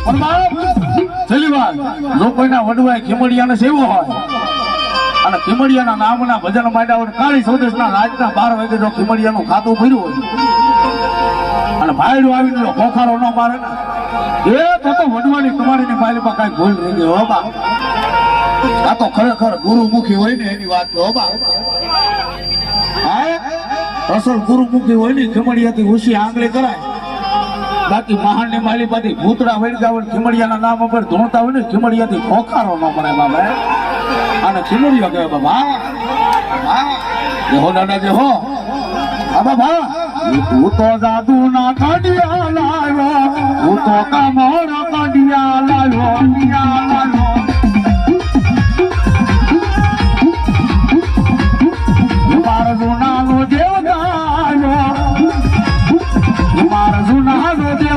પણ બાપ છેલ્લી વાર જો કોઈના વડવાય ખીમડિયાને સેવો હોય અને ખીમડિયાના નામના ભજન માંડ્યા હોય કાળી સૌદેશના રાજના 12 વાગે જો ખીમડિયાનું ખાતું ભર્યું હોય અને ભાઈડું આવીને જો ખોખારો ન મારે ને એ તો વડવાની તમારીની માલિકમાં કાંઈ ભૂલ રહી ગઈ હો બા આ તો ખરેખર ગુરુમુખી હોય ને એની વાત હો બા અસલ ગુરુમુખી હોય ને ખીમડિયાથી ઉછી આંગળી કરાય બાકી મહાનની માલિકમાંથી ભૂતડા વળગા હોય ખીમડિયાના નામ ઉપર ધોણતા હોય ને ખીમડિયાથી ખોખારો ન મળે બાબા અને ખીમડિયો કહેવાય બાબા હો દાદા જે હો આ બાબા તું તો જાદુ ના કાઢિયા લાવ્યો તું તો કામોર કાઢિયા લાવ્યો મારા જૂનાનો દેવ ગાયો મારા જૂનાનો દેવ